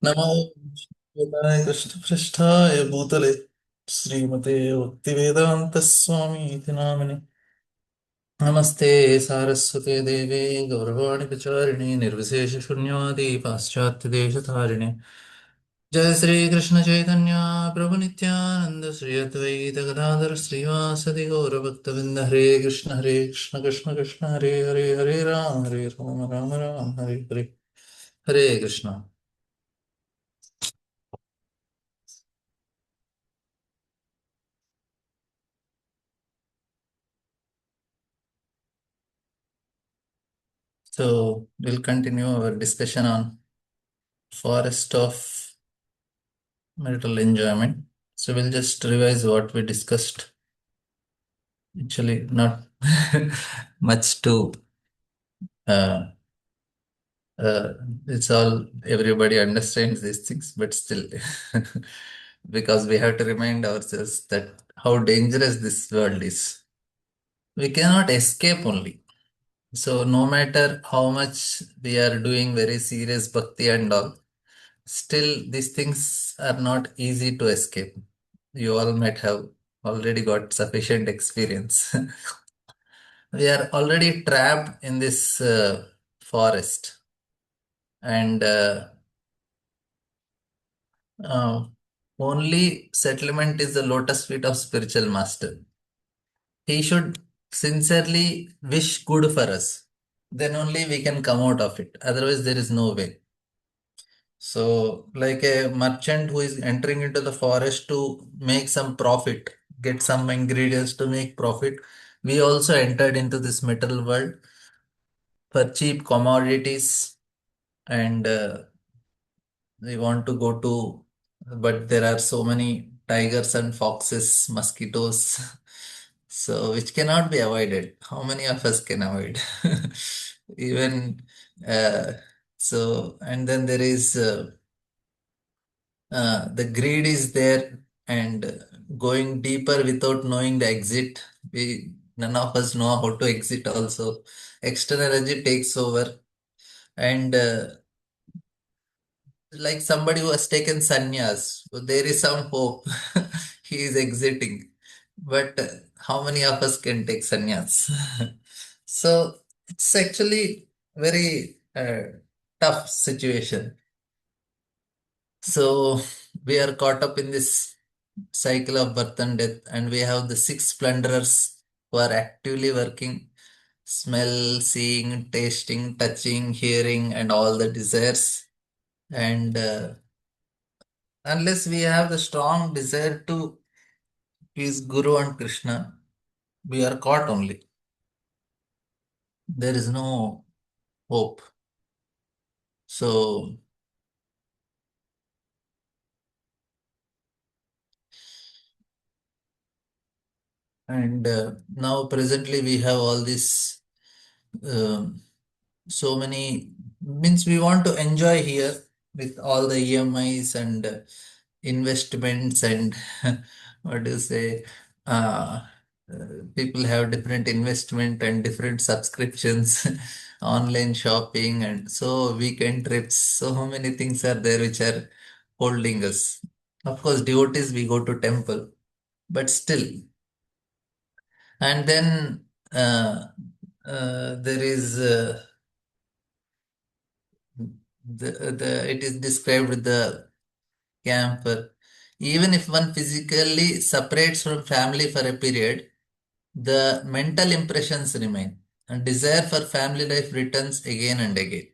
नमो भगवताय कृष्णपृष्ठाय भूतले श्रीमते भक्तिवेदान्तस्वामी इति नामिने। नमस्ते सारस्वते देवे गौरवाणि प्रचारिणे निर्विशेषशून्यवादी पाश्चात्यदेशधारिणे। जय श्री कृष्ण चैतन्य प्रभु नित्यानंद श्री अद्वैत गदाधर श्रीवासदि गौरभक्तवृंद। हरे कृष्ण कृष्ण कृष्ण हरे हरे, हरे राम राम राम हरे हरे। हरे Krishna. So we'll continue our discussion on forest of marital enjoyment. So we'll just revise what we discussed. Actually, not much to uh, uh, it's all everybody understands these things, but still, because we have to remind ourselves that how dangerous this world is. We cannot escape only. So no matter how much we are doing very serious bhakti and all, still, these things are not easy to escape. You all might have already got sufficient experience. We are already trapped in this forest, and uh, only settlement is the lotus feet of spiritual master. He should sincerely wish good for us. Then only we can come out of it. Otherwise, there is no way. So, like a merchant who is entering into the forest to make some profit, get some ingredients to make profit, we also entered into this metal world for cheap commodities, and we want to go to, but there are so many tigers and foxes, mosquitoes, so which cannot be avoided. How many of us can avoid? Even uh, so, and then there is. The greed is there, and going deeper without knowing the exit. We None of us know how to exit also. External energy takes over, and like somebody who has taken sannyas, so there is some hope. He is exiting, but how many of us can take sannyas? So it's actually very tough situation. So we are caught up in this cycle of birth and death, and we have the six plunderers who are actively working: smell, seeing, tasting, touching, hearing, and all the desires. And unless we have the strong desire to please Guru and Krishna, we are caught only. There is no hope. So, and now presently we have all this. um so many, means we want to enjoy here with all the EMIs and investments and what do you say, uh, people have different investment and different subscriptions, online shopping, and so weekend trips, so many things are there which are holding us. Of course, devotees, we go to temple, but still. And then there is it is described with the camper. Even if one physically separates from family for a period, the mental impressions remain, and desire for family life returns again and again.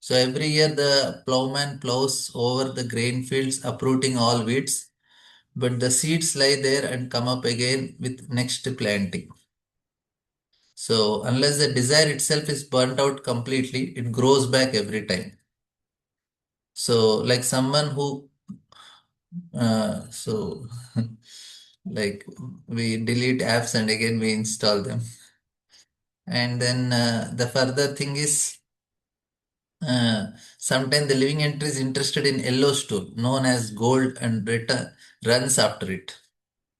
So every year the plowman plows over the grain fields, uprooting all weeds, but the seeds lie there and come up again with next planting. So unless the desire itself is burnt out completely, it grows back every time. So like someone who so like we delete apps and again we install them. And then the further thing is, sometimes the living entity is interested in Yellowstone, known as gold, and runs after it.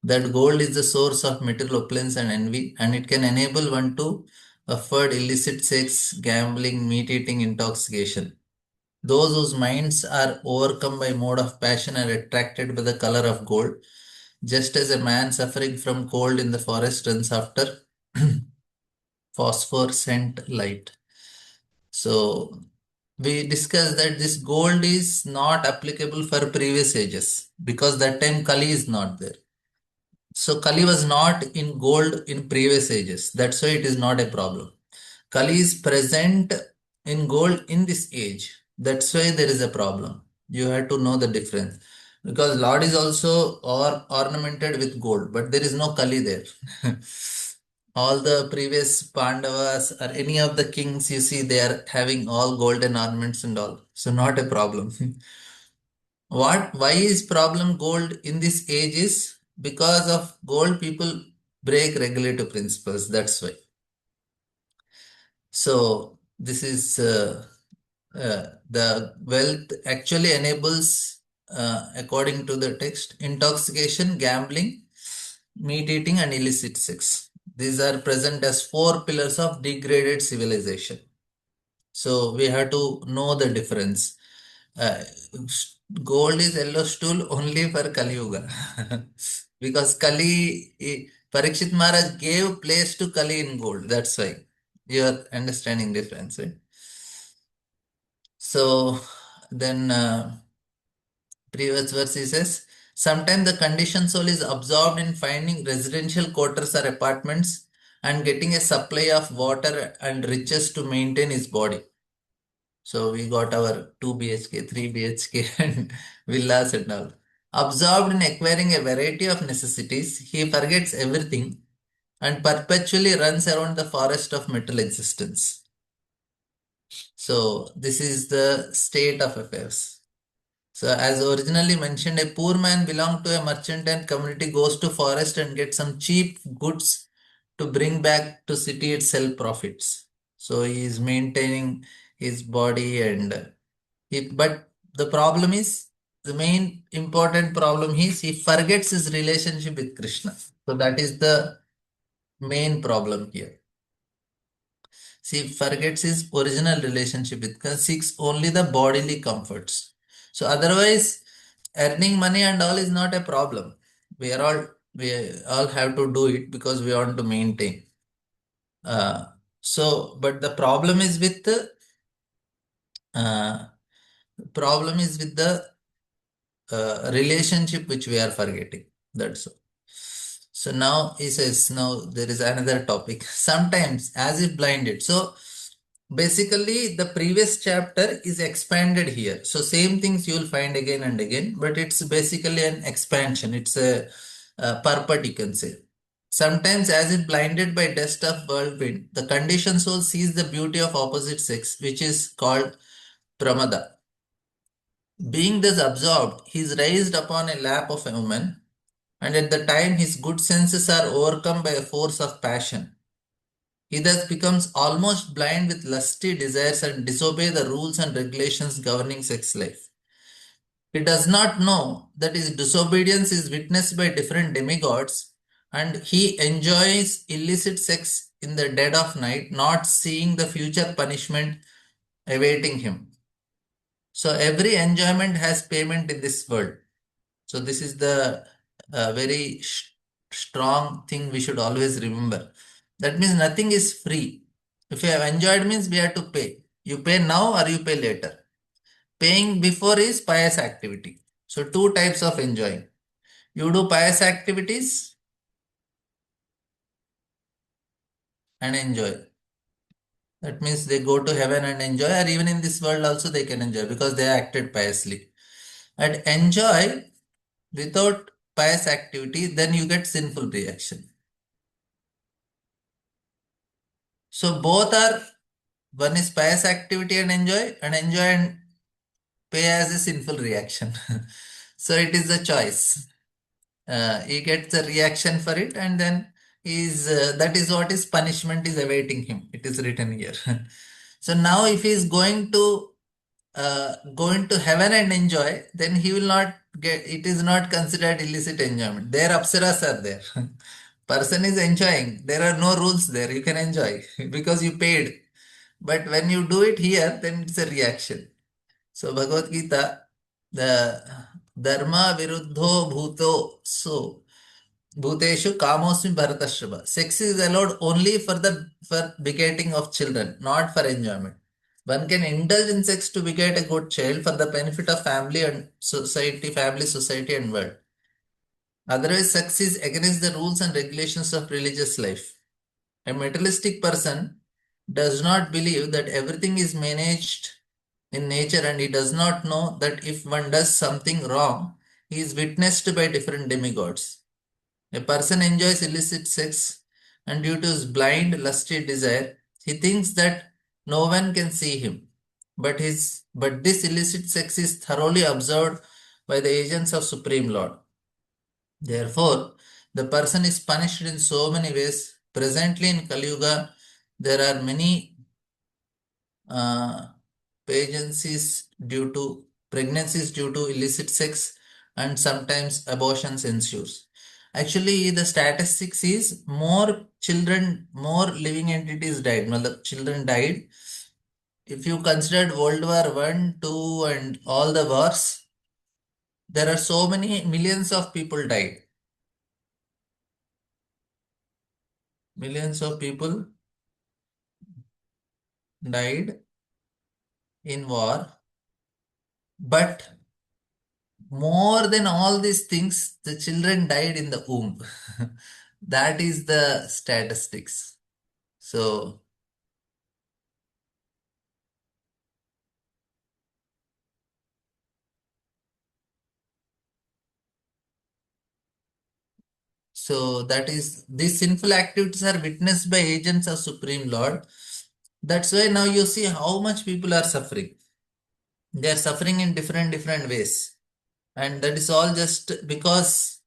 That gold is the source of material opulence and envy, and it can enable one to afford illicit sex, gambling, meat eating, intoxication. Those whose minds are overcome by mode of passion are attracted by the color of gold, just as a man suffering from cold in the forest runs after phosphorescent light. So we discussed that this gold is not applicable for previous ages because that time Kali is not there. So Kali was not in gold in previous ages. That's why it is not a problem. Kali is present in gold in this age. That's why there is a problem. You have to know the difference. Because Lord is also ornamented with gold, but there is no Kali there. All the previous Pandavas or any of the kings you see, they are having all golden ornaments and all. So not a problem. Why is problem gold in this age is because of gold people break regulative principles. That's why. So this is the wealth actually enables, according to the text, intoxication, gambling, meat eating, and illicit sex. These are present as four pillars of degraded civilization. So we have to know the difference. Uh, Gold is yellow stool only for Kali Yuga. Because Parikshit Maharaj gave place to Kali in gold. That's why you are understanding difference, right? So then previous verse he says, sometimes the conditioned soul is absorbed in finding residential quarters or apartments and getting a supply of water and riches to maintain his body. So we got our 2 BHK, 3 BHK and villas and all. Absorbed in acquiring a variety of necessities, he forgets everything and perpetually runs around the forest of material existence. So this is the state of affairs. So as originally mentioned, a poor man belonged to a merchant and community goes to forest and gets some cheap goods to bring back to city itself profits. So he is maintaining his body and but the problem is the main important problem is he forgets his relationship with Krishna. So that is the main problem here. See, forgets his original relationship with God, seeks only the bodily comforts. So otherwise, earning money and all is not a problem. We all have to do it because we want to maintain. Uh, but the uh, problem is with the relationship which we are forgetting. That's all. So now he says, now there is another topic. Sometimes as if blinded. So basically the previous chapter is expanded here. So same things you will find again and again, but it's basically an expansion. It's a purport you can say. Sometimes as if blinded by dust of whirlwind, the conditioned soul sees the beauty of opposite sex, which is called pramada. Being thus absorbed, he is raised upon a lap of a woman, and at the time his good senses are overcome by a force of passion. He thus becomes almost blind with lusty desires and disobey the rules and regulations governing sex life. He does not know that his disobedience is witnessed by different demigods, and he enjoys illicit sex in the dead of night, not seeing the future punishment awaiting him. So every enjoyment has payment in this world. So this is the very strong thing we should always remember. That means nothing is free. If you have enjoyed means we have to pay. You pay now or you pay later. Paying before is pious activity. So two types of enjoying. You do pious activities and enjoy. That means they go to heaven and enjoy, or even in this world also they can enjoy because they acted piously. And enjoy without pious activity, then you get sinful reaction. So both are, one is pious activity and enjoy and pay as a sinful reaction. So it is a choice. He gets a reaction for it, and then that is what is punishment is awaiting him. It is written here. So now if he is going to heaven and enjoy, then he will not get. It is not considered illicit enjoyment. There apsaras are there. Person is enjoying. There are no rules there. You can enjoy because you paid. But when you do it here, then it's a reaction. So Bhagavad Gita, the dharma viruddho bhuto, so bhuteshu kamosmi bharatashrava. Sex is allowed only for begetting of children, not for enjoyment. One can indulge in sex to beget a good child for the benefit of family, society, and world. Otherwise, sex is against the rules and regulations of religious life. A materialistic person does not believe that everything is managed in nature, and he does not know that if one does something wrong, he is witnessed by different demigods. A person enjoys illicit sex, and due to his blind, lusty desire, he thinks that no one can see him. But this illicit sex is thoroughly observed by the agents of Supreme Lord. Therefore, the person is punished in so many ways. Presently in Kali Yuga, there are many uh, pregnancies due to illicit sex, and sometimes abortions ensues. Actually, the statistics is more children, more living entities died. Matlab, children died. If you considered World War One, Two, and all the wars, there are so many millions of people died. Millions of people died in war, but more than all these things, the children died in the womb. That is the statistics. So, so that is these sinful activities are witnessed by agents of Supreme Lord. That's why now you see how much people are suffering. They are suffering in different ways, and that is all just because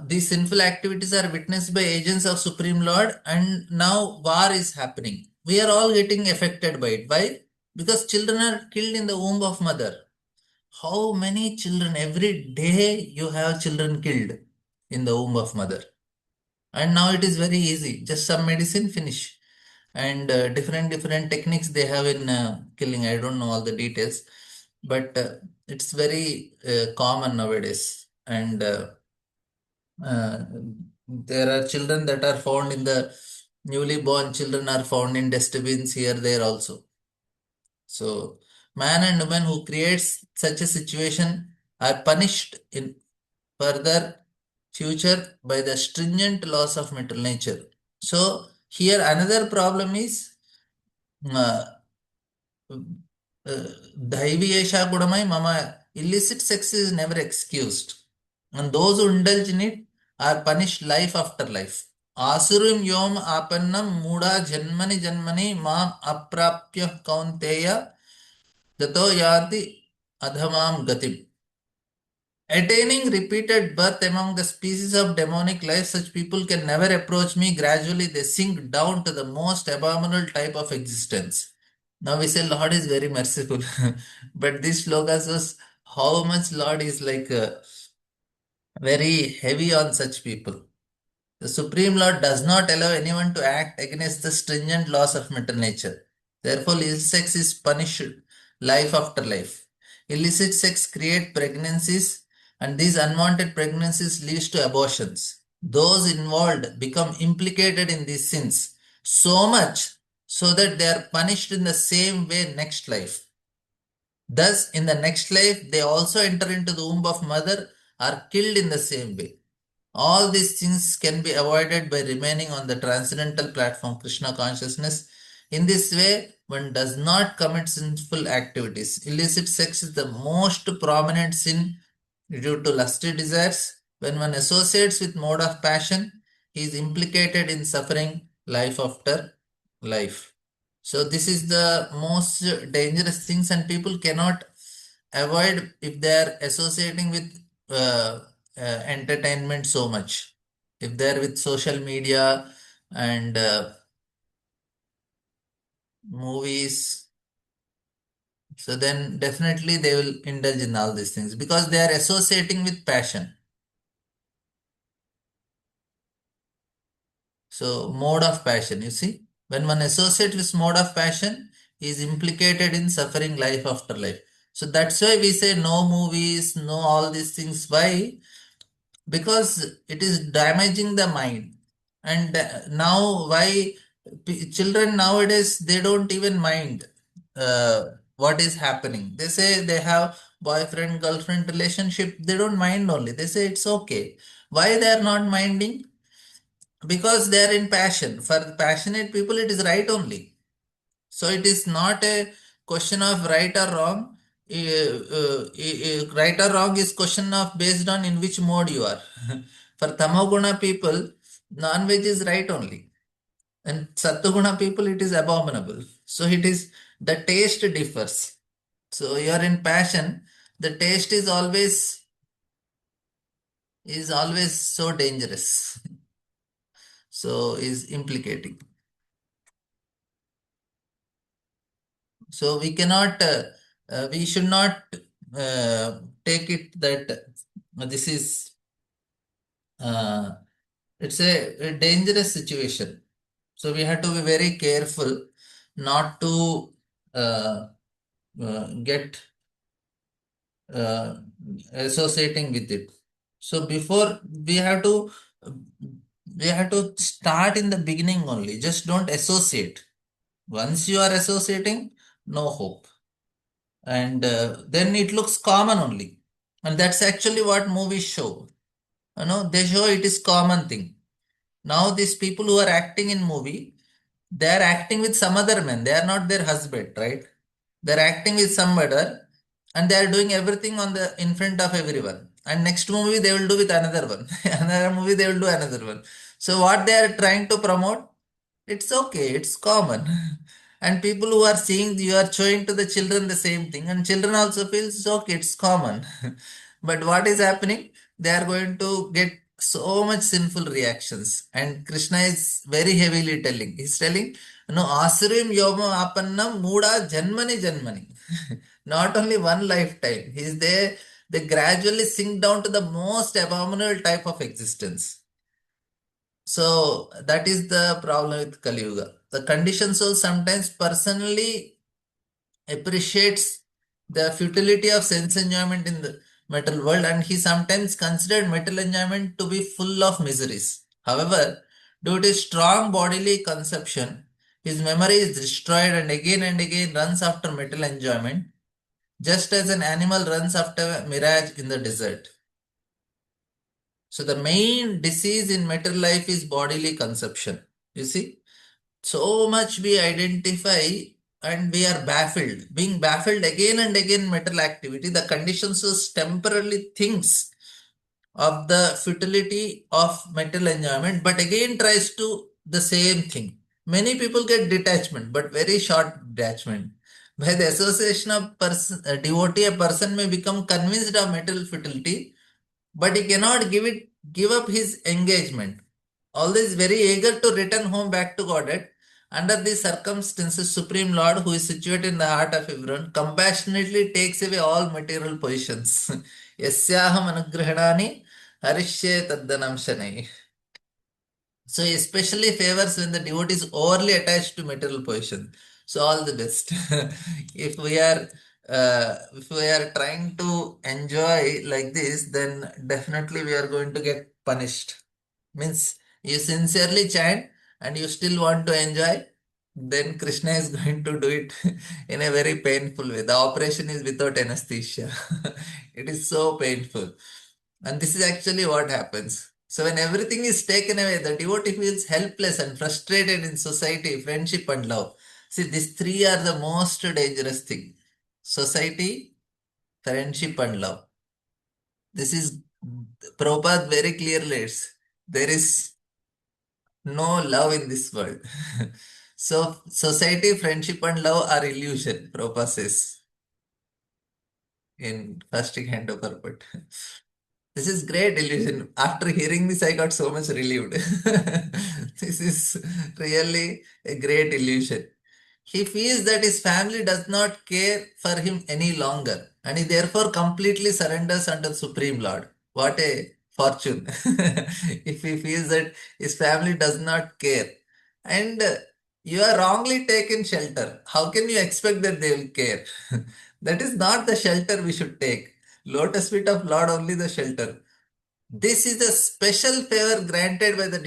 these sinful activities are witnessed by agents of Supreme Lord, and now war is happening. We are all getting affected by it. Why? Because children are killed in the womb of mother. How many children every day you have children killed in the womb of mother? And now it is very easy. Just some medicine, finish. And different techniques they have in killing. I don't know all the details, but it's very common nowadays. And uh, there are children that are found in the newly born children are found in dustbins here, there also. So, man and woman who creates such a situation are punished in further future by the stringent laws of material nature. So, here another problem is uh, Daiviyesha Gudamai Mama, illicit sex is never excused. And those who indulge in it are punished life after life. Asurim yom apannam muda janmani janmani mam aprapya kaunteya tato yanti adhamam gatim. Attaining repeated birth among the species of demonic life, such people can never approach me. Gradually, they sink down to the most abominable type of existence. Now we say Lord is very merciful, but this sloka shows how much Lord is like very heavy on such people. The Supreme Lord does not allow anyone to act against the stringent laws of matter nature. Therefore, illicit sex is punished life after life. Illicit sex creates pregnancies, and these unwanted pregnancies leads to abortions. Those involved become implicated in these sins so much so that they are punished in the same way next life. Thus, in the next life, they also enter into the womb of mother, are killed in the same way. All these things can be avoided by remaining on the transcendental platform Krishna consciousness. In this way, one does not commit sinful activities. Illicit sex is the most prominent sin due to lusty desires. When one associates with mode of passion, he is implicated in suffering life after life. So this is the most dangerous things, and people cannot avoid if they are associating with entertainment so much. If they are with social media and movies, so then definitely they will indulge in all these things because they are associating with passion. So mode of passion, you see, when one associates with mode of passion, is implicated in suffering life after life. So that's why we say no movies, no all these things. Why? Because it is damaging the mind. And now, why children nowadays they don't even mind what is happening. They say they have boyfriend girlfriend relationship, they don't mind only. They say it's okay. Why they are not minding? Because they are in passion. For passionate people, it is right only. So it is not a question of right or wrong. Right or wrong is question of based on in which mode you are. For tamoguna people, non-veg is right only. And sattoguna people, it is abominable. So it is the taste differs. So you are in passion, the taste is always so dangerous. So is implicating. So we cannot, we should not take it that this is, uh, it's a dangerous situation. So we have to be very careful not to uh, get uh, associating with it. So before we have to start in the beginning only. Just don't associate. Once you are associating, no hope. And then it looks common only, and that's actually what movies show. They show it is common thing. Now these people who are acting in movie, they are acting with some other man, they are not their husband, right? They're acting with some other, and they are doing everything on the in front of everyone, and next movie they will do with another one. Another movie they will do another one. So what they are trying to promote, it's okay, it's common. And people who are seeing, you are showing to the children the same thing, and children also feels it's okay, it's common. But what is happening? They are going to get so much sinful reactions. And Krishna is very heavily telling. He's telling, no, Asrim Yoma Apannam Muda Janmani Janmani. Not only one lifetime. He's there, they gradually sink down to the most abominable type of existence. So that is the problem with Kali Yuga. The conditioned soul sometimes personally appreciates the futility of sense enjoyment in the metal world, and he sometimes considered metal enjoyment to be full of miseries. However, due to strong bodily conception, his memory is destroyed and again runs after metal enjoyment, just as an animal runs after a mirage in the desert. So the main disease in metal life is bodily conception. You see, so much we identify and we are baffled. Being baffled again and again metal activity, the conditions us temporarily thinks of the futility of metal enjoyment, but again tries to the same thing. Many people get detachment, but very short detachment. By the association of devotee, a person may become convinced of metal futility, but he cannot give up his engagement. Always very eager to return home back to Godhead. Under these circumstances, Supreme Lord, who is situated in the heart of everyone, compassionately takes away all material possessions. Yasyaham anugrahanani harishye taddanam shanai. So he especially favors when the devotee is overly attached to material possession. So all the best. If we are trying to enjoy like this, then definitely we are going to get punished. Means you sincerely chant and you still want to enjoy, then Krishna is going to do it in a very painful way. The operation is without anesthesia. It is so painful. And this is actually what happens. So when everything is taken away, the devotee feels helpless and frustrated in society, friendship and love. See, these three are the most dangerous thing. Society, friendship and love. This is Prabhupada very clearly. There is no love in this world. So society, friendship and love are illusion, Prabhupada says in first hand of purport. This is great illusion. After hearing this, I got so much relieved. This is really a great illusion. He feels that his family does not care for him any longer, and he therefore completely surrenders under Supreme Lord. What a fortune! If he feels that his family does not care. And You are wrongly taken shelter. How can you expect that they will care? That is not the shelter we should take. Lotus feet of Lord only the shelter. This is a special favor granted by the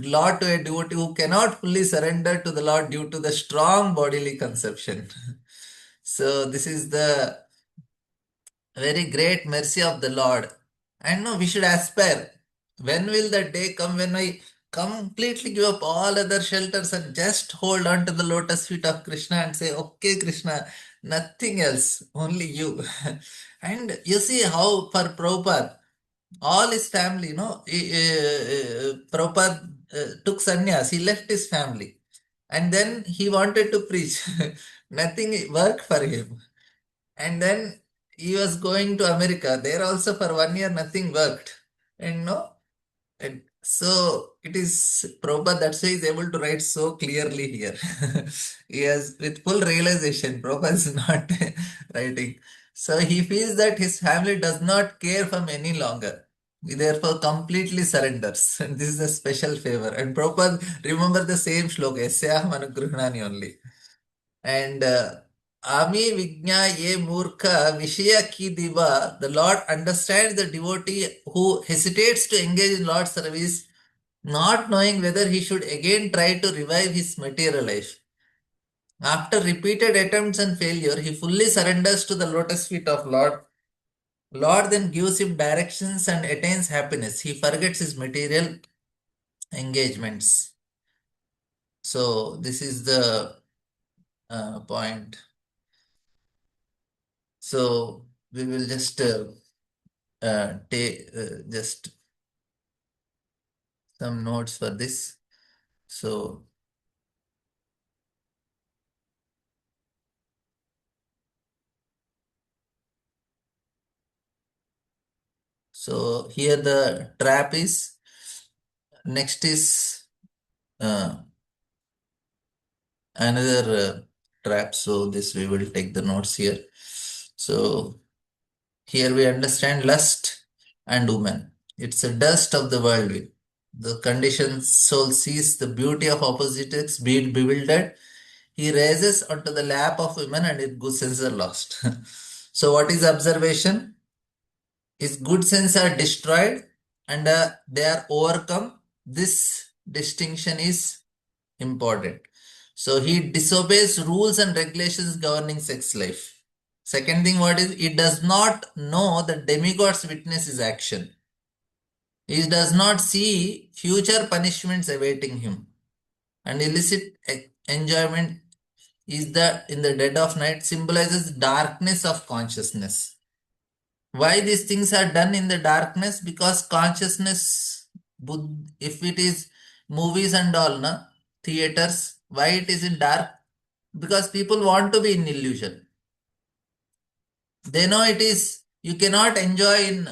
Lord to a devotee who cannot fully surrender to the Lord due to the strong bodily conception. So this is the very great mercy of the Lord. And no, we should aspire. When will the day come when I completely give up all other shelters and just hold on to the lotus feet of Krishna and say, okay, Krishna, nothing else, only you. And you see how for Prabhupada, all his family, Prabhupada took sannyas, he left his family. And then he wanted to preach. Nothing worked for him. And then he was going to America. There also for 1 year nothing worked. And no, and so it is Prabhupada, that's why he's able to write so clearly here. He has with full realization, Prabhupada is not writing. So he feels that his family does not care for him any longer. He therefore completely surrenders. And this is a special favor. And Prabhupada remember the same shloka, Yasyaham Anugrahani only. And Ami Vignya Ye Murkha Vishaya Ki Diva, the Lord understands the devotee who hesitates to engage in Lord's service, not knowing whether he should again try to revive his material life. After repeated attempts and failure, he fully surrenders to the lotus feet of Lord. Lord then gives him directions and attains happiness. He forgets his material engagements. So this is the point. So we will just take just some notes for this. So, so here the trap is, next is another trap. So this we will take the notes here. So here we understand lust and woman. It's a dust of the world view. The conditioned soul sees the beauty of opposites, being bewildered. He raises onto the lap of women and his good senses are lost. So what is observation? His good sense are destroyed and they are overcome. This distinction is important. So he disobeys rules and regulations governing sex life. Second thing, what is, he does not know that demigods witness his action. He does not see future punishments awaiting him. And illicit enjoyment is the in the dead of night symbolizes darkness of consciousness. Why these things are done in the darkness? Because consciousness, if it is movies and all, na, theaters, why it is in dark? Because people want to be in illusion. They know it is, you cannot enjoy in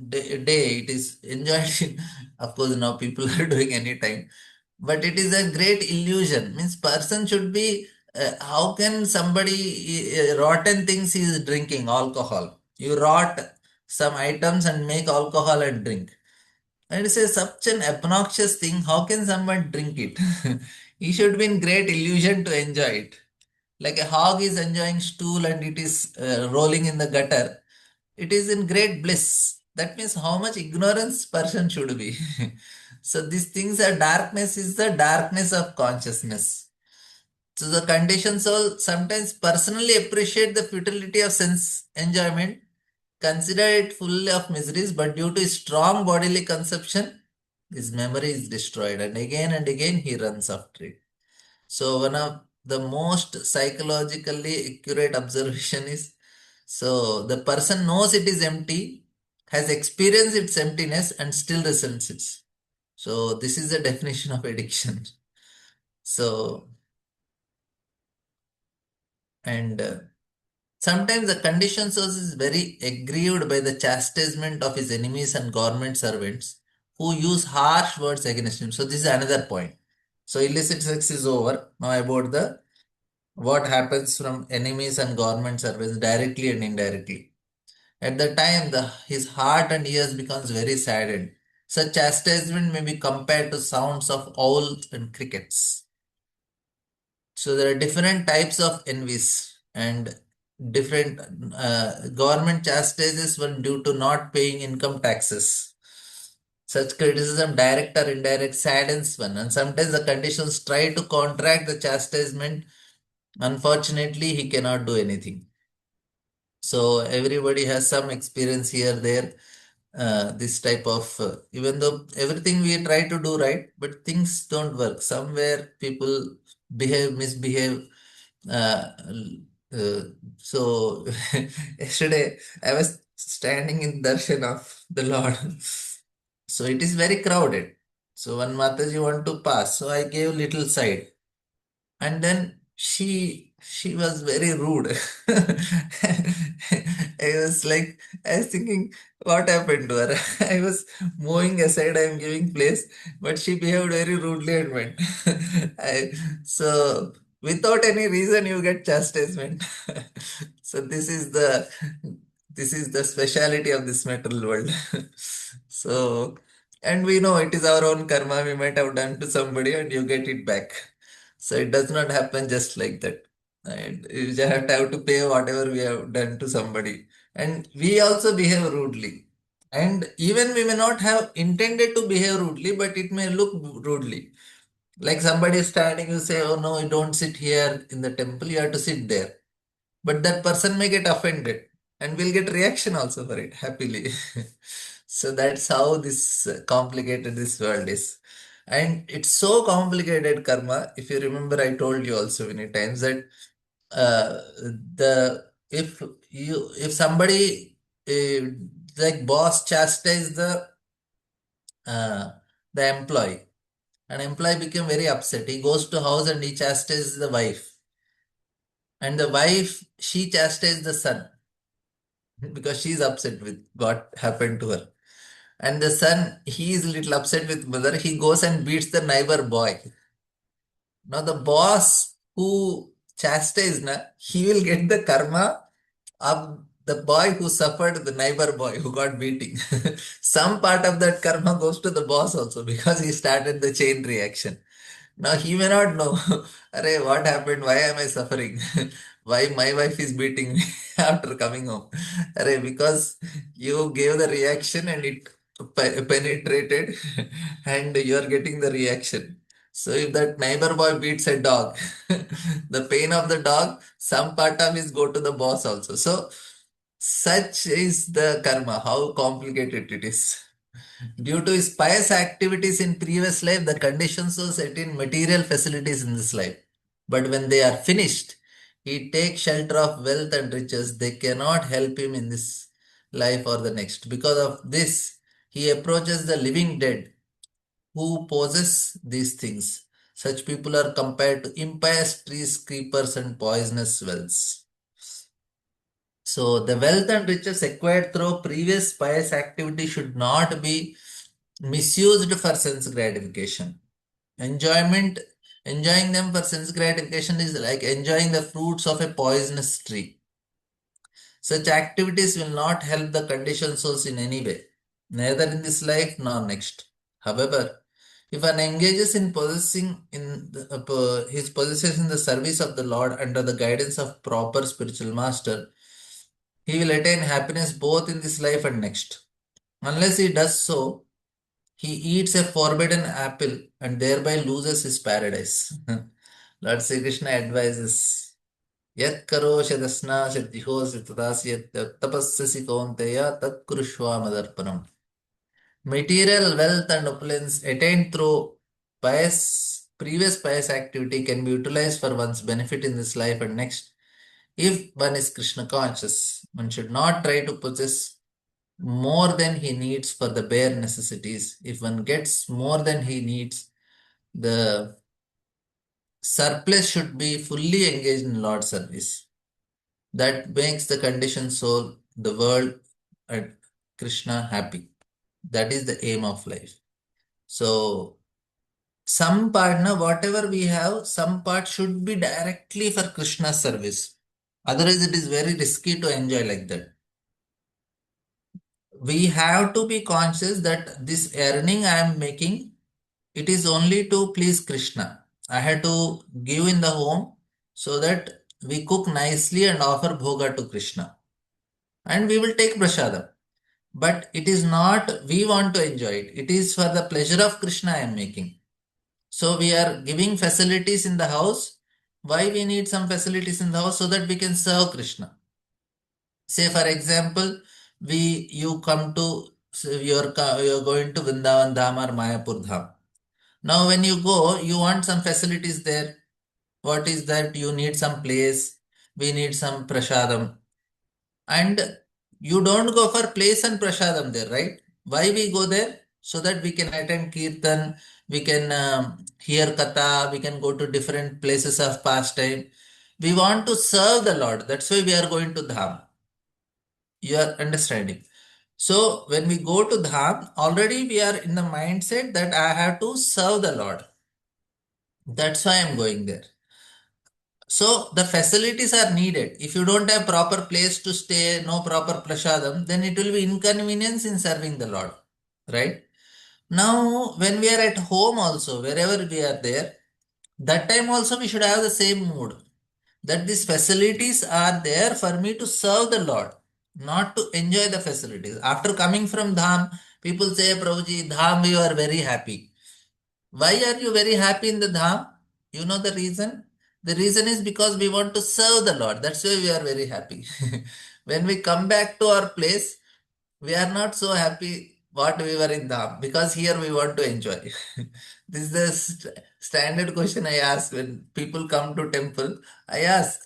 day, it is enjoyed in, of course, now people are doing anytime. But it is a great illusion. Means person should be, how can somebody, rotten things he is drinking alcohol? You rot some items and make alcohol and drink. And it's such an obnoxious thing. How can someone drink it? He should be in great illusion to enjoy it. Like a hog is enjoying stool and it is rolling in the gutter. It is in great bliss. That means how much ignorance person should be. So these things are darkness is the darkness of consciousness. So the conditioned soul sometimes personally appreciate the futility of sense enjoyment, consider it full of miseries, but due to strong bodily conception, his memory is destroyed and again he runs after it. So one of the most psychologically accurate observation is, so the person knows it is empty, has experienced its emptiness and still resents it. So this is the definition of addiction. So and sometimes the conditioned source is very aggrieved by the chastisement of his enemies and government servants who use harsh words against him. So this is another point. So illicit sex is over. Now about the what happens from enemies and government servants directly and indirectly. At the time, his heart and ears becomes very saddened. Such chastisement may be compared to sounds of owls and crickets. So there are different types of envies, and different government chastises one due to not paying income taxes. Such criticism, direct or indirect, saddens one, and sometimes the conditions try to counteract the chastisement. Unfortunately, he cannot do anything. So everybody has some experience here, there, this type of, even though everything we try to do right, but things don't work. Somewhere people misbehave. Uh, uh, so yesterday I was standing in darshan of the Lord. So it is very crowded. So one Mataji want to pass. So I gave little side. And then she was very rude. I was thinking, what happened to her? I was moving aside, I'm giving place, but she behaved very rudely and went. So without any reason you get chastisement. So this is the speciality of this material world. So, and we know it is our own karma we might have done to somebody and you get it back. So it does not happen just like that. And you just have to pay whatever we have done to somebody. And we also behave rudely. And even we may not have intended to behave rudely, but it may look rudely. Like somebody is standing, you say, oh no, you don't sit here in the temple, you have to sit there. But that person may get offended and will get reaction also for it happily. So that's how this complicated this world is. And it's so complicated, karma. If you remember, I told you also many times that the if somebody like boss chastise uh, the employee, an employee became very upset. He goes to house and he chastises the wife, and the wife she chastises the son because she's upset with what happened to her. And the son, he is a little upset with mother. He goes and beats the neighbor boy. Now the boss who chastised, na, he will get the karma of the boy who suffered, the neighbor boy who got beating. Some part of that karma goes to the boss also because he started the chain reaction. Now he may not know, Arey, what happened? Why am I suffering? Why my wife is beating me after coming home? Arey, because you gave the reaction and it penetrated and you are getting the reaction. So if that neighbor boy beats a dog, the pain of the dog, some part of it go to the boss also. So such is the karma, how complicated it is. Due to his pious activities in previous life, the conditions will set in material facilities in this life. But when they are finished, he takes shelter of wealth and riches. They cannot help him in this life or the next. Because of this, he approaches the living dead who possess these things. Such people are compared to impious trees, creepers, and poisonous wells. So the wealth and riches acquired through previous pious activity should not be misused for sense gratification. Enjoyment, enjoying them for sense gratification is like enjoying the fruits of a poisonous tree. Such activities will not help the conditioned souls in any way, neither in this life nor next. However, if one engages in possessing in his possessions in the service of the Lord under the guidance of proper spiritual master, he will attain happiness both in this life and next. Unless he does so, he eats a forbidden apple and thereby loses his paradise. Lord Sri Krishna advises, Yat karosya dasnasya jihosi tadasya tapasyasi kaunteya tat kurushva madarpanam. Material wealth and opulence attained through previous pious activity can be utilized for one's benefit in this life and next. If one is Krishna conscious, one should not try to possess more than he needs for the bare necessities. If one gets more than he needs, the surplus should be fully engaged in Lord service. That makes the conditioned soul, the world, and Krishna happy. That is the aim of life. So, some part, now whatever we have, some part should be directly for Krishna's service. Otherwise, it is very risky to enjoy like that. We have to be conscious that this earning I am making, it is only to please Krishna. I had to give in the home so that we cook nicely and offer bhoga to Krishna. And we will take prasadam. But it is not we want to enjoy it. It is for the pleasure of Krishna I am making. So we are giving facilities in the house. Why we need some facilities in the house? So that we can serve Krishna. Say for example, you come to so you're going to Vrindavan Dham or Mayapur Dham. Now when you go, you want some facilities there. What is that? You need some place. We need some prasadam. And you don't go for place and prasadam there, right? Why we go there? So that we can attend kirtan, we can hear katha, we can go to different places of pastime. We want to serve the Lord. That's why we are going to Dham. You are understanding. So when we go to Dham, already we are in the mindset that I have to serve the Lord. That's why I'm going there. So the facilities are needed. If you don't have proper place to stay, no proper prasadam, then it will be inconvenience in serving the Lord. Right? Now, when we are at home also, wherever we are there, that time also we should have the same mood. That these facilities are there for me to serve the Lord, not to enjoy the facilities. After coming from Dham, people say, Prabhuji, Dham, you are very happy. Why are you very happy in the Dham? You know the reason? The reason is because we want to serve the Lord. That's why we are very happy. When we come back to our place, we are not so happy what we were in Dham because here we want to enjoy. This is the standard question I ask when people come to temple. I ask,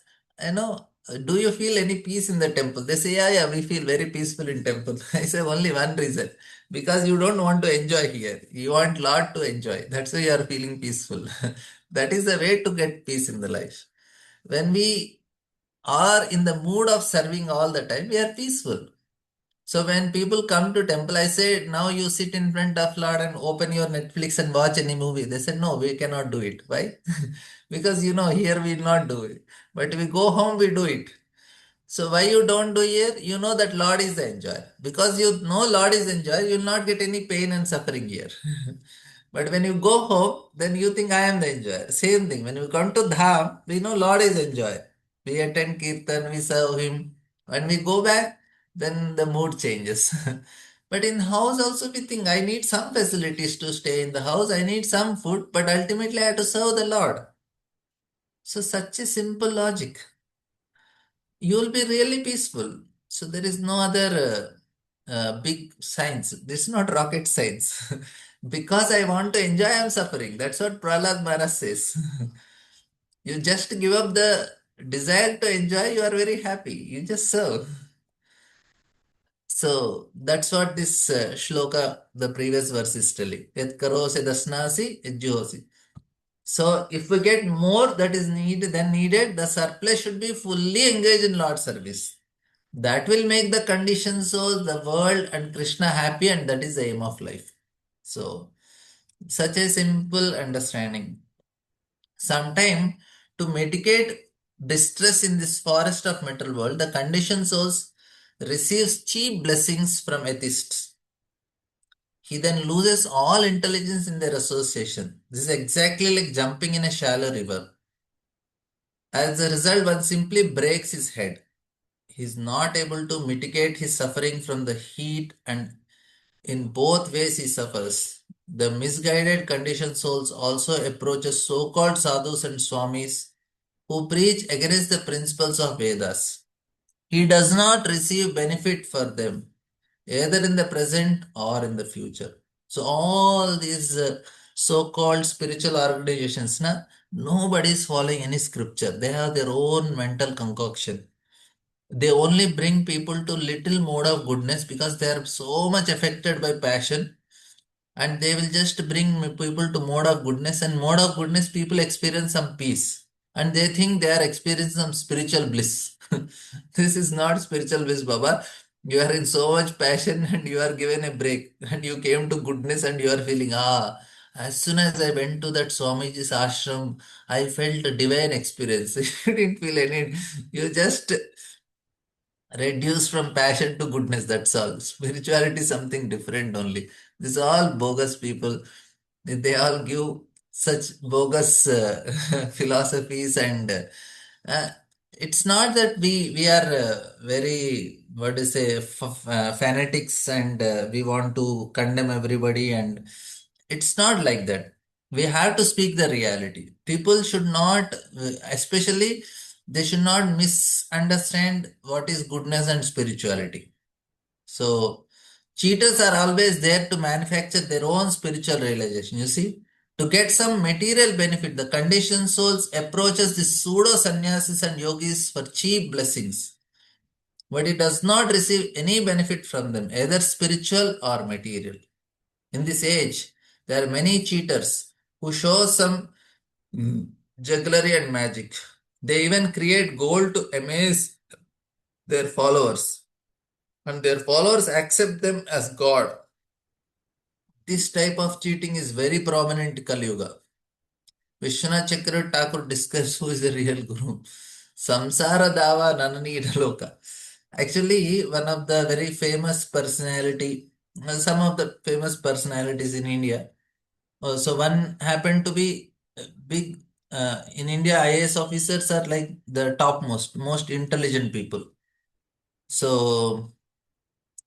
do you feel any peace in the temple? They say, yeah, we feel very peaceful in temple. I say only one reason, because you don't want to enjoy here. You want Lord to enjoy. That's why you are feeling peaceful. That is the way to get peace in the life. When we are in the mood of serving all the time, we are peaceful. So when people come to temple, I say, now you sit in front of Lord and open your Netflix and watch any movie. They said, no, we cannot do it. Why? Because here we will not do it. But we go home, we do it. So why you don't do here? You know that Lord is the enjoyer. Because you know Lord is enjoyer, you will not get any pain and suffering here. But when you go home, then you think I am the enjoyer. Same thing. When we come to Dham, we know Lord is enjoyer. We attend Kirtan, we serve Him. When we go back, then the mood changes. But in house also we think I need some facilities to stay in the house. I need some food, but ultimately I have to serve the Lord. So such a simple logic. You will be really peaceful. So there is no other big science. This is not rocket science. Because I want to enjoy, I am suffering. That's what Prahlad Maharaj says. You just give up the desire to enjoy, you are very happy. You just serve. So that's what this shloka, the previous verse is telling. Yat karose dasnasi, yat. So if we get more that is needed than needed, the surplus should be fully engaged in Lord service. That will make the conditions so the world and Krishna happy, and that is the aim of life. So such a simple understanding. Sometime to mitigate distress in this forest of metal world, the conditioned souls receives cheap blessings from atheists. He then loses all intelligence in their association. This is exactly like jumping in a shallow river. As a result, one simply breaks his head. He is not able to mitigate his suffering from the heat, and in both ways he suffers. The misguided conditioned souls also approaches so-called sadhus and swamis who preach against the principles of Vedas. He does not receive benefit for them, either in the present or in the future. So all these so-called spiritual organizations, nobody is following any scripture. They have their own mental concoction. They only bring people to little mode of goodness because they are so much affected by passion, and they will just bring people to mode of goodness, and mode of goodness people experience some peace and they think they are experiencing some spiritual bliss. This is not spiritual bliss, Baba. You are in so much passion and you are given a break and you came to goodness and you are feeling, as soon as I went to that Swamiji's ashram, I felt a divine experience. You didn't feel any, you just reduce from passion to goodness. That's all. Spirituality is something different only. These are all bogus people. They all give such bogus philosophies, and uh, it's not that we are very, what to say, fanatics, and we want to condemn everybody, and it's not like that. We have to speak the reality. People should not, especially, they should not misunderstand what is goodness and spirituality. So, cheaters are always there to manufacture their own spiritual realization. You see, to get some material benefit, the conditioned souls approaches the pseudo sannyasis and yogis for cheap blessings, but it does not receive any benefit from them, either spiritual or material. In this age, there are many cheaters who show some jugglery and magic. They even create gold to amaze their followers, and their followers accept them as God. This type of cheating is very prominent in Kali Yuga. Vishwanath Chakravarti Thakur discussed who is the real Guru. Samsara Dava Nanani Idaloka. Actually, one of the very famous personality, some of the famous personalities in India. So one happened to be big in India. IAS officers are like the topmost, most intelligent people. So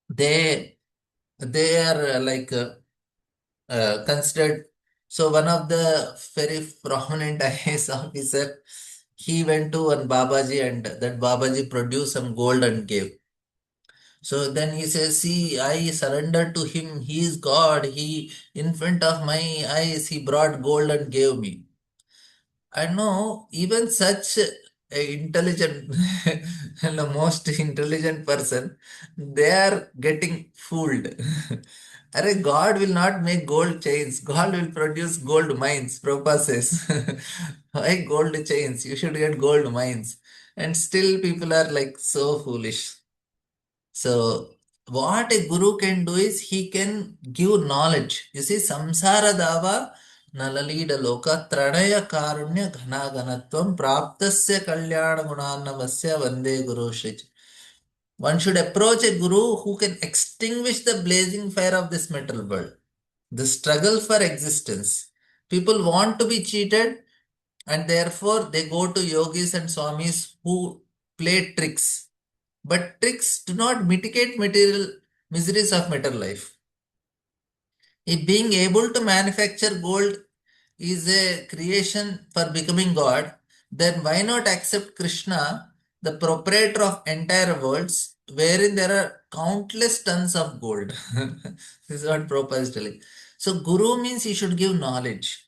they they are considered. So one of the very prominent IAS officer, he went to one Babaji, and that Babaji produced some gold and gave. So then he says, see, I surrendered to him. He is God. He, in front of my eyes, he brought gold and gave me. I know even such a intelligent and the most intelligent person, they are getting fooled. Arre, God will not make gold chains. God will produce gold mines. Prabhupada says, why gold chains? You should get gold mines. And still people are like so foolish. So, what a guru can do is he can give knowledge. You see, samsara dava nalalida loka tranaya karunya ghana ganatvam praptasya kalyana gunannavasya vande guru shrij. One should approach a guru who can extinguish the blazing fire of this metal world, the struggle for existence. People want to be cheated, and therefore they go to yogis and swamis who play tricks. But tricks do not mitigate material miseries of metal life. If being able to manufacture gold is a creation for becoming God, then why not accept Krishna, the proprietor of entire worlds, wherein there are countless tons of gold? This is what Prabhupada is telling. So, Guru means he should give knowledge,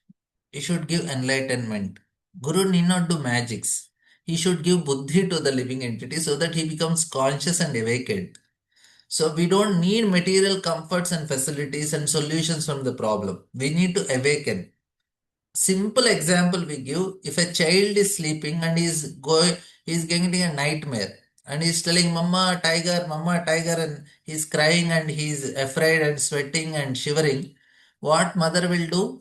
he should give enlightenment. Guru need not do magics. He should give buddhi to the living entity so that he becomes conscious and awakened. So we don't need material comforts and facilities and solutions from the problem. We need to awaken. Simple example we give: if a child is sleeping and he's getting a nightmare and he's telling Mama tiger, and he's crying and he's afraid and sweating and shivering, what mother will do?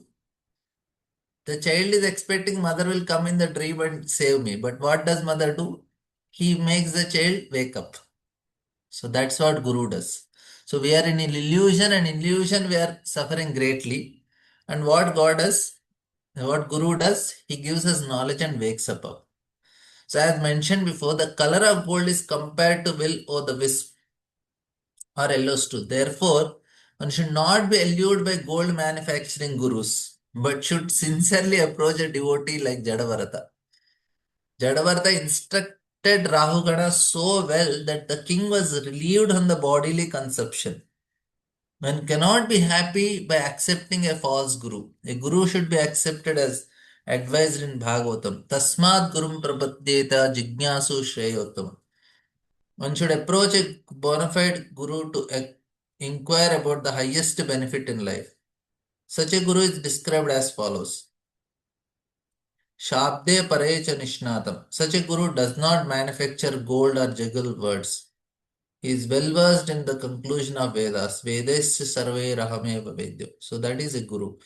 The child is expecting mother will come in the dream and save me. But what does mother do? He makes the child wake up. So that's what Guru does. So we are in an illusion, and illusion we are suffering greatly. And what God does, what Guru does, he gives us knowledge and wakes up. So as mentioned before, the color of gold is compared to will or the wisp or yellows too. Therefore, one should not be allured by gold manufacturing gurus, but should sincerely approach a devotee like Jadavarata. Jadavarta instructed Rahugana so well that the king was relieved on the bodily consumption. One cannot be happy by accepting a false guru. A guru should be accepted as advised in Bhagavatam. Tasmad gurum prapadyeta jignasu shreyottama. One should approach a bona fide guru to inquire about the highest benefit in life. Such a guru is described as follows. Shabde parecha nishnatam. Such a guru does not manufacture gold or juggle words. He is well versed in the conclusion of Vedas. Vedasya sarve rahameva vedyo. So that is a guru.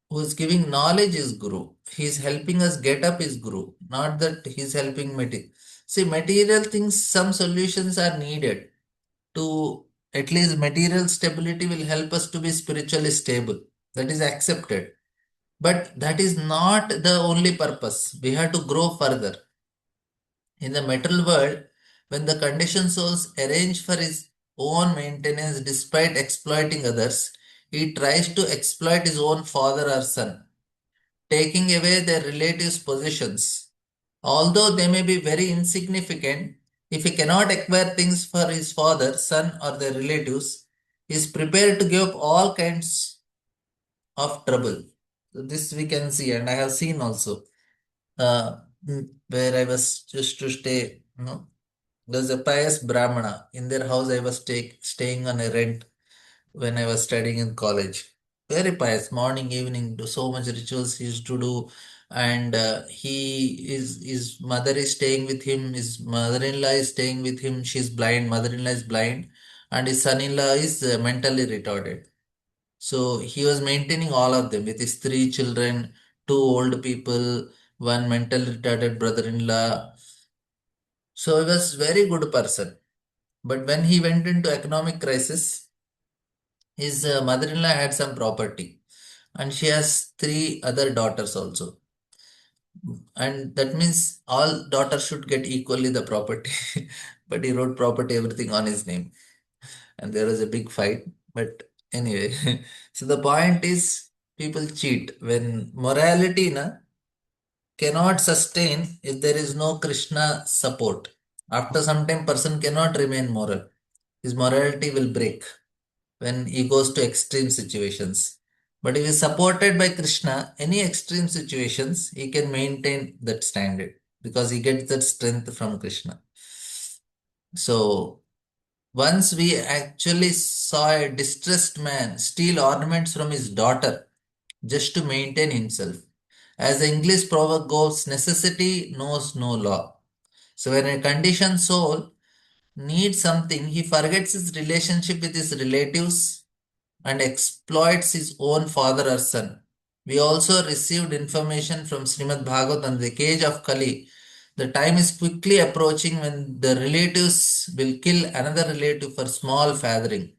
Who is giving knowledge is guru. He is helping us get up is guru. Not that he is helping material. See, material things, some solutions are needed to, at least material stability will help us to be spiritually stable. That is accepted. But that is not the only purpose. We have to grow further. In the material world, when the conditioned souls arrange for his own maintenance despite exploiting others, he tries to exploit his own father or son, taking away their relatives' possessions. Although they may be very insignificant, if he cannot acquire things for his father, son, or their relatives, he is prepared to give up all kinds of trouble. So this we can see, and I have seen also where I was just to stay. There's a pious Brahmana. In their house, I was staying on a rent when I was studying in college. Very pious, morning, evening, do so much rituals he used to do. And his mother is staying with him, his mother-in-law is staying with him, she's blind, mother-in-law is blind, and his son-in-law is mentally retarded. So he was maintaining all of them with his three children, two old people, one mentally retarded brother-in-law. So he was very good person. But when he went into economic crisis, his mother-in-law had some property, and she has three other daughters also. And that means all daughters should get equally the property. But he wrote property everything on his name, and there was a big fight. But anyway, so the point is people cheat when morality cannot sustain if there is no Krishna support. After some time, person cannot remain moral. His morality will break when he goes to extreme situations. But if he is supported by Krishna, any extreme situations, he can maintain that standard because he gets that strength from Krishna. So once we actually saw a distressed man steal ornaments from his daughter just to maintain himself. As the English proverb goes, necessity knows no law. So when a conditioned soul needs something, he forgets his relationship with his relatives and exploits his own father or son. We also received information from Srimad Bhagavatam, the age of Kali. The time is quickly approaching when the relatives will kill another relative for small fathering.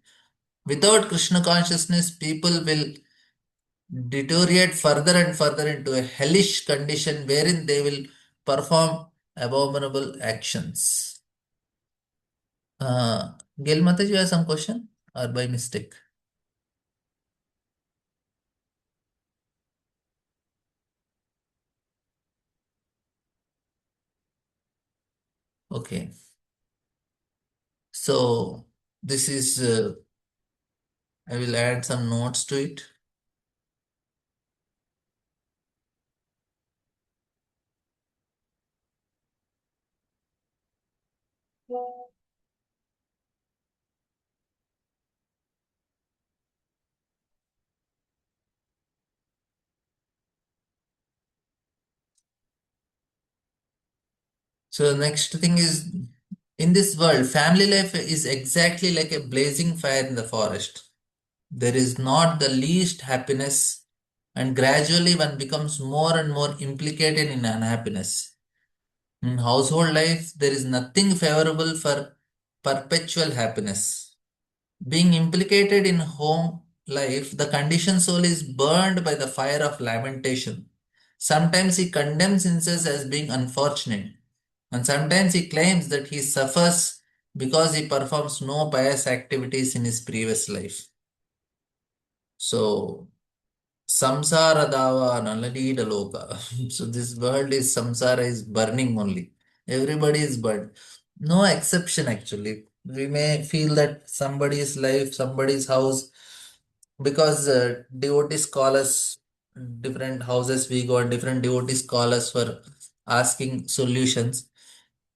Without Krishna consciousness, people will deteriorate further and further into a hellish condition wherein they will perform abominable actions. Gail Mataji, you have some question or by mistake? Okay. So this is, I will add some notes to it. So the next thing is, in this world, family life is exactly like a blazing fire in the forest. There is not the least happiness, and gradually one becomes more and more implicated in unhappiness. In household life, there is nothing favorable for perpetual happiness. Being implicated in home life, the conditioned soul is burned by the fire of lamentation. Sometimes he condemns himself as being unfortunate, and sometimes he claims that he suffers because he performs no pious activities in his previous life. So, samsara dava naladida loka. So, this world is samsara is burning only. Everybody is burned. No exception actually. We may feel that somebody's life, somebody's house, because devotees call us, different houses we go and different devotees call us for asking solutions.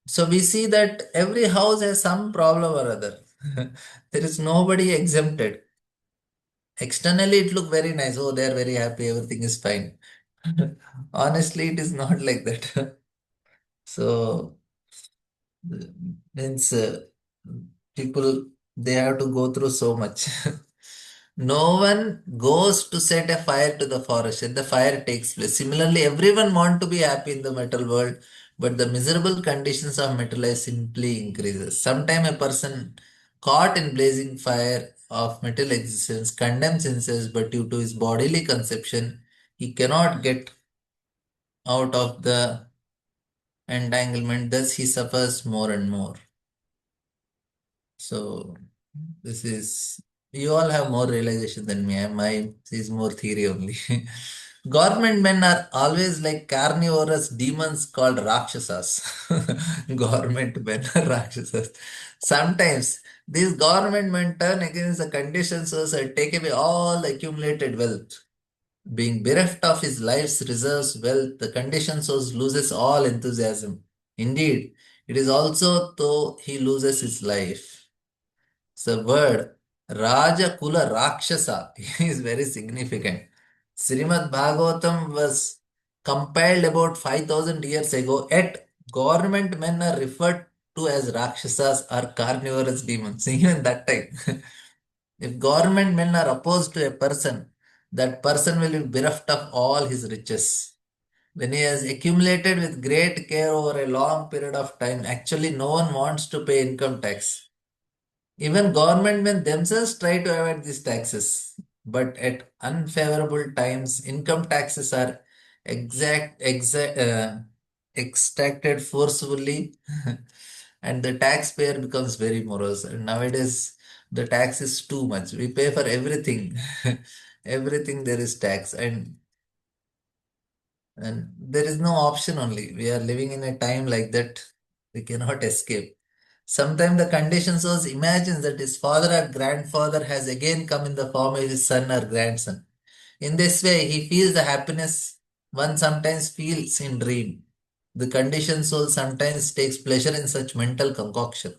So we see that every house has some problem or other. There is nobody exempted. Externally, it look very nice. Oh, they are very happy. Everything is fine. Honestly, it is not like that. So means people they have to go through so much. No one goes to set a fire to the forest and the fire takes place. Similarly, everyone want to be happy in the metal world, but the miserable conditions of metal life simply increases. Sometime a person caught in blazing fire of metal existence condemns himself, but due to his bodily conception, he cannot get out of the entanglement, thus he suffers more and more. So this is, you all have more realization than me. My is more theory only. Government men are always like carnivorous demons called Rakshasas. Government men are Rakshasas. Sometimes these government men turn against the conditions and take away all the accumulated wealth. Being bereft of his life's reserves wealth, the condition source loses all enthusiasm. Indeed, it is also though he loses his life. The word Raja Kula Rakshasa is very significant. Srimad Bhagavatam was compiled about 5000 years ago, yet government men are referred to as Rakshasas or carnivorous demons. Even that time. If government men are opposed to a person, that person will be bereft of all his riches. When he has accumulated with great care over a long period of time, actually no one wants to pay income tax. Even government men themselves try to avoid these taxes, but at unfavorable times, income taxes are extracted forcefully, and the taxpayer becomes very morose. And nowadays, the tax is too much. We pay for everything, everything there is tax, and there is no option only. We are living in a time like that. We cannot escape. Sometimes the condition shows imagines that his father or grandfather has again come in the form of his son or grandson. In this way, he feels the happiness one sometimes feels in dream. The conditioned soul sometimes takes pleasure in such mental concoction.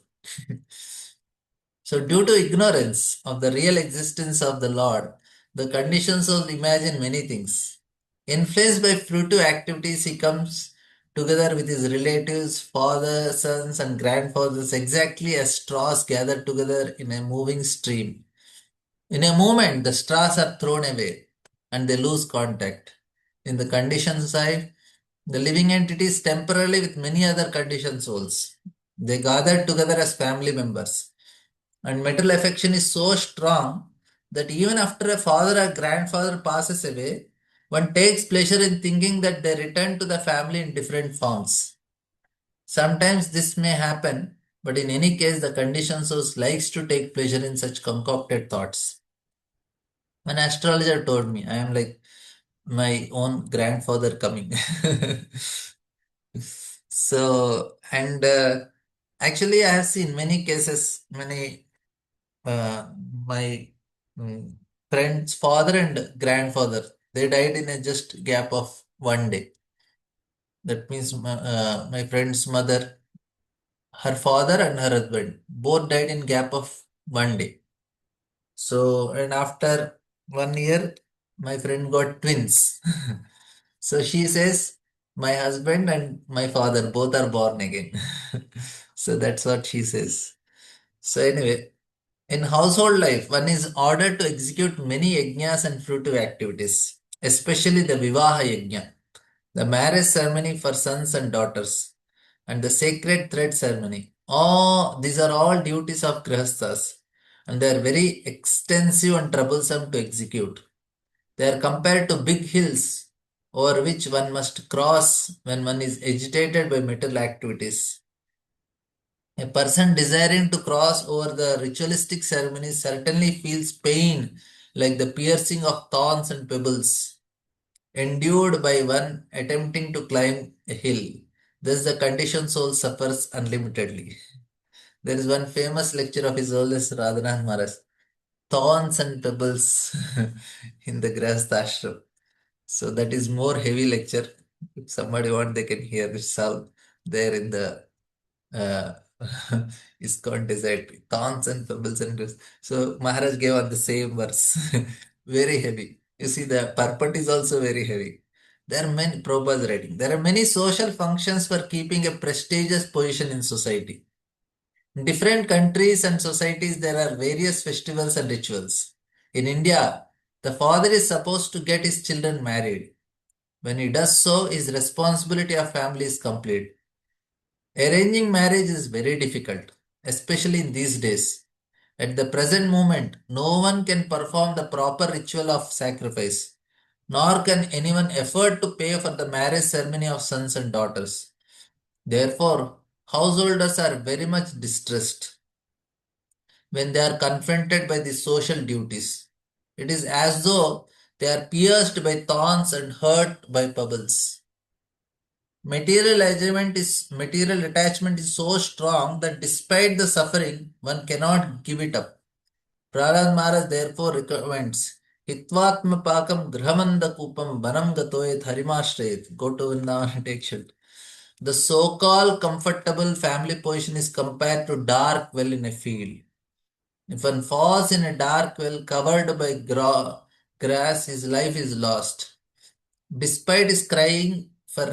So, due to ignorance of the real existence of the Lord, the conditioned soul imagine many things. Influenced by fruitive activities, he comes together with his relatives, fathers, sons, and grandfathers, exactly as straws gather together in a moving stream. In a moment, the straws are thrown away and they lose contact. In the conditioned side, the living entities temporarily with many other conditioned souls. They gather together as family members. And material affection is so strong that even after a father or grandfather passes away, one takes pleasure in thinking that they return to the family in different forms. Sometimes this may happen, but in any case, the conditioned soul likes to take pleasure in such concocted thoughts. An astrologer told me, I am like my own grandfather coming. So, and actually, I have seen many cases, many uh, my mm, friend's father and grandfather, they died in a just gap of 1 day. That means my friend's mother, her father and her husband both died in gap of 1 day. So, and after 1 year, my friend got twins. So she says, my husband and my father both are born again. So that's what she says. So anyway, in household life, one is ordered to execute many yajnas and fruitive activities, especially the Vivaha yajna, the marriage ceremony for sons and daughters, and the sacred thread ceremony. All these are all duties of grihasthas, and they are very extensive and troublesome to execute. They are compared to big hills over which one must cross when one is agitated by material activities. A person desiring to cross over the ritualistic ceremonies certainly feels pain like the piercing of thorns and pebbles endured by one attempting to climb a hill. Thus, the conditioned soul suffers unlimitedly. There is one famous lecture of His Holiness Radhanath Maharaj, Thorns and Pebbles in the Grahastha Ashram. So that is more heavy lecture. If somebody want, they can hear this out there in the uh, ISKCON desert. Thorns and pebbles and rivers. So Maharaj gave on the same verse. Very heavy. You see, the purport is also very heavy. There are many, Prabhupada's writing. There are many social functions for keeping a prestigious position in society. In different countries and societies, there are various festivals and rituals. In India, the father is supposed to get his children married. When he does so, his responsibility of family is complete. Arranging marriage is very difficult, especially in these days. At the present moment, no one can perform the proper ritual of sacrifice. nor can anyone afford to pay for the marriage ceremony of sons and daughters. Therefore, householders are very much distressed when they are confronted by the social duties. It is as though they are pierced by thorns and hurt by pebbles. Material attachment is so strong that despite the suffering, one cannot give it up. Prahlad Maharaj therefore recommends Hitvatma Pakam Grahamanda Kupam Banam Gatoyet Harimashrayet. Go to Vrindavan and take shelter. The so-called comfortable family position is compared to dark well in a field. If one falls in a dark well covered by grass, his life is lost. Despite his crying for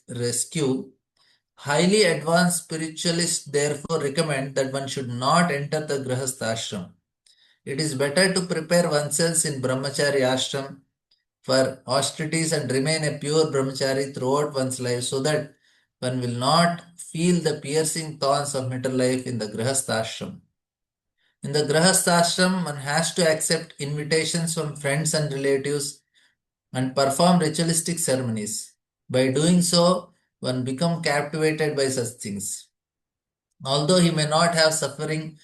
rescue, highly advanced spiritualists therefore recommend that one should not enter the Grahastha ashram. It is better to prepare oneself in Brahmachari ashram for austerities and remain a pure Brahmachari throughout one's life so that one will not feel the piercing thorns of material life in the Grahastha ashram. In the Grahastha ashram, one has to accept invitations from friends and relatives and perform ritualistic ceremonies. By doing so, one becomes captivated by such things. Although he may not have sufficient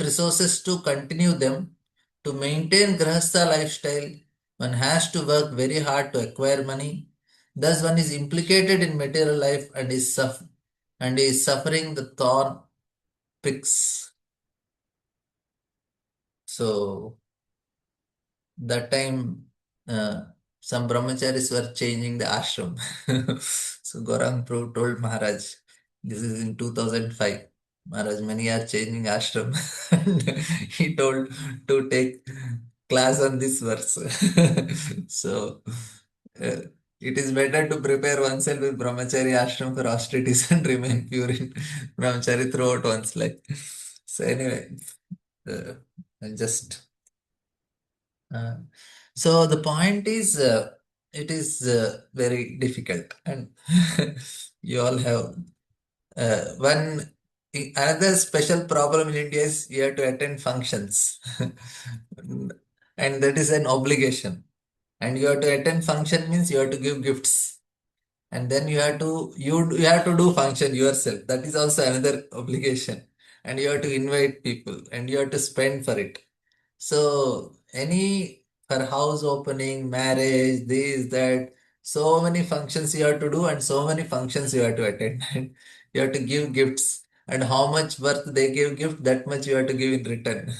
resources to continue them, to maintain Grahastha lifestyle, one has to work very hard to acquire money. Thus, one is implicated in material life and is suffering the thorn pricks. So, that time some brahmacharis were changing the ashram. So Gaurang Prabhu told Maharaj, this is in 2005. Maharaj, many are changing ashram. And he told to take class on this verse. So uh, it is better to prepare oneself with brahmachari ashram for austerities and remain pure in brahmachari throughout one's life. So anyway, uh, I just uh, so the point is, it is very difficult, and you all have one another special problem in India is you have to attend functions, and that is an obligation. And you have to attend function means you have to give gifts, and then you have to do function yourself. That is also another obligation, and you have to invite people, and you have to spend for it. So any for house opening, marriage, this, that, so many functions you have to do and so many functions you have to attend. And you have to give gifts. And how much worth they give gift, that much you have to give in return.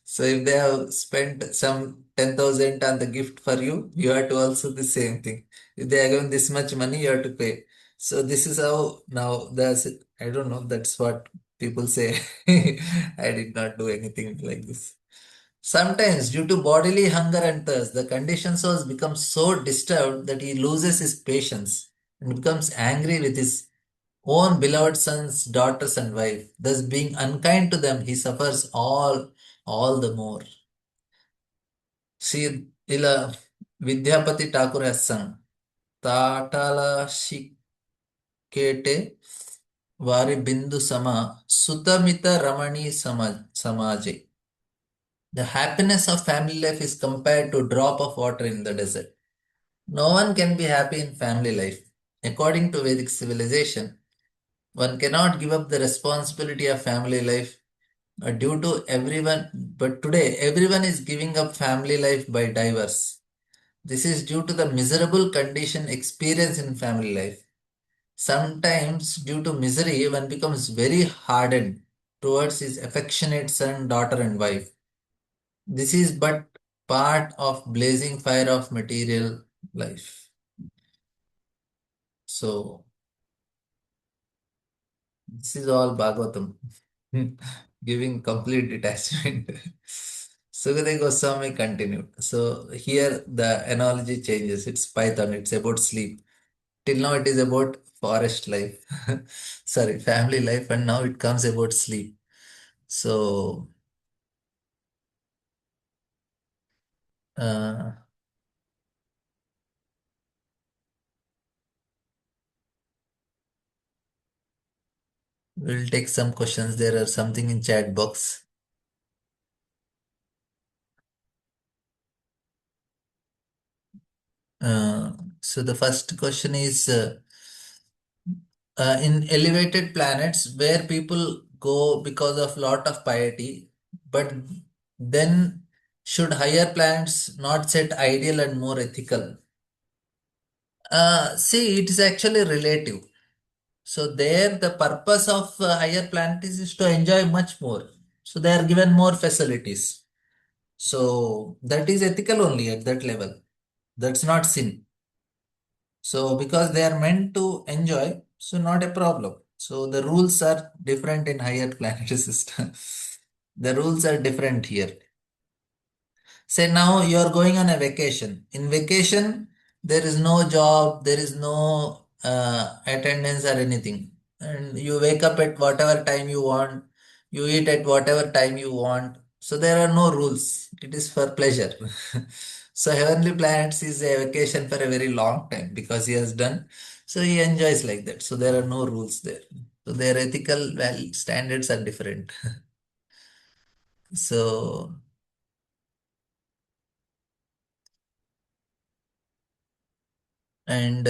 So if they have spent some 10,000 on the gift for you, you have to also the same thing. If they are given this much money, you have to pay. So this is how now that's I don't know, that's what people say. I did not do anything like this. Sometimes, due to bodily hunger and thirst, the conditioned soul becomes so disturbed that he loses his patience and becomes angry with his own beloved sons, daughters, and wife. Thus, being unkind to them, he suffers all the more. See, ila Vidyapati Thakur has sung, Tatala Shikete Vari Bindu Sama Sutamita Ramani Samaje. The happiness of family life is compared to a drop of water in the desert. No one can be happy in family life. According to Vedic civilization, one cannot give up the responsibility of family life due to everyone. But today, everyone is giving up family life by divorce. This is due to the miserable condition experienced in family life. Sometimes, due to misery, one becomes very hardened towards his affectionate son, daughter, and wife. This is but part of blazing fire of material life. So, this is all Bhagavatam, giving complete detachment. Sukadeva Goswami continued. So, here the analogy changes. It's Python, it's about sleep. Till now, it is about forest life, sorry, family life, and now it comes about sleep. So, uh, we'll take some questions. There are something in chat box. Uh, so the first question is in elevated planets where people go because of lot of piety, but then should higher planets not set ideal and more ethical? See, it is actually relative. So there, the purpose of higher planets is to enjoy much more. So they are given more facilities. So that is ethical only at that level. That's not sin. So because they are meant to enjoy, so not a problem. So the rules are different in higher planetary system. The rules are different here. Say now you are going on a vacation. In vacation, there is no job, there is no attendance or anything. And you wake up at whatever time you want, you eat at whatever time you want. So there are no rules. It is for pleasure. So Heavenly Planets is a vacation for a very long time because he has done. So he enjoys like that. So there are no rules there. So their ethical standards are different. So And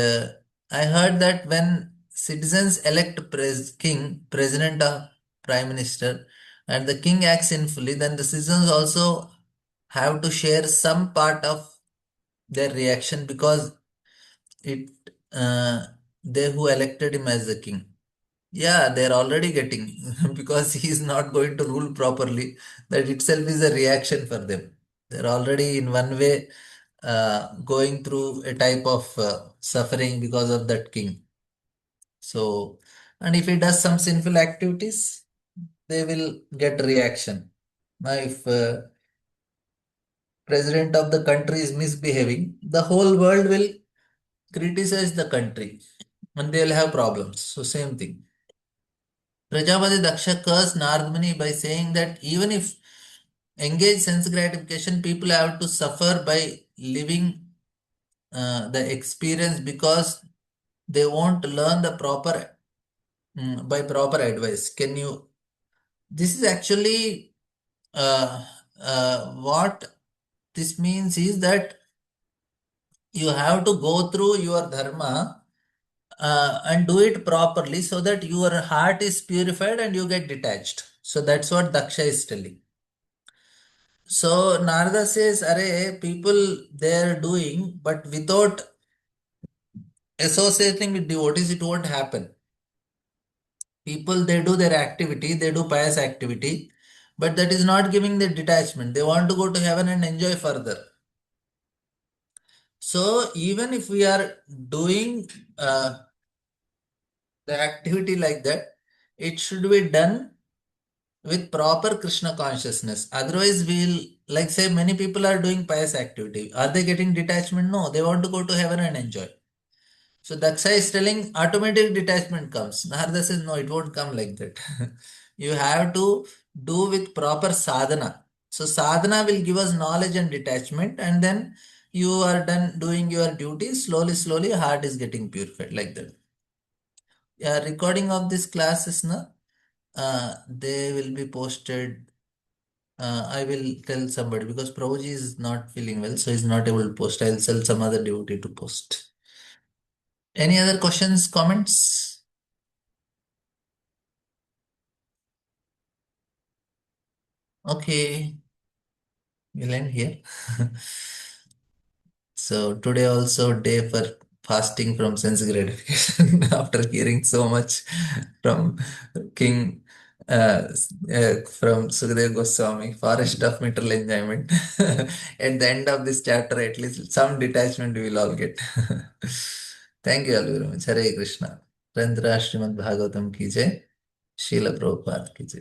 I heard that when citizens elect king, president or prime minister, and the king acts sinfully, then the citizens also have to share some part of their reaction because it they who elected him as the king. Yeah, they're already getting because he is not going to rule properly. That itself is a reaction for them. They're already in one way going through a type of suffering because of that king. So, and if he does some sinful activities, they will get reaction. Now, if president of the country is misbehaving, the whole world will criticize the country and they'll have problems. So, same thing. Prajapati Daksha cursed Nardmani by saying that even if engage sense gratification, people have to suffer by living the experience because they won't learn the proper by proper advice. Can you? This is actually what this means is that you have to go through your dharma and do it properly so that your heart is purified and you get detached. So that's what Daksha is telling. So Narada says, Array, people they're doing, but without associating with devotees, it won't happen. People they do their activity, they do pious activity, but that is not giving the detachment. They want to go to heaven and enjoy further. So even if we are doing the activity like that, it should be done with proper Krishna consciousness. Otherwise, we'll like say many people are doing pious activity. Are they getting detachment? No, they want to go to heaven and enjoy. So Daksha is telling automatic detachment comes. Narada says no, it won't come like that. You have to do with proper sadhana. So sadhana will give us knowledge and detachment, and then you are done doing your duty. Slowly, slowly, heart is getting purified like that. Yeah, recording of this class is na, they will be posted. I will tell somebody because Prabhuji is not feeling well, so he's not able to post. I'll tell some other devotee to post. Any other questions, comments? Okay, we'll end here. So today also day for fasting from sense gratification after hearing so much from King from Sukadeva Goswami, Forest of Material Enjoyment. At the end of this chapter, at least some detachment we will all get. Thank you all very much. Hare Krishna. Randra Srimad Bhagavatam ki jai. Srila Prabhupada ki jai.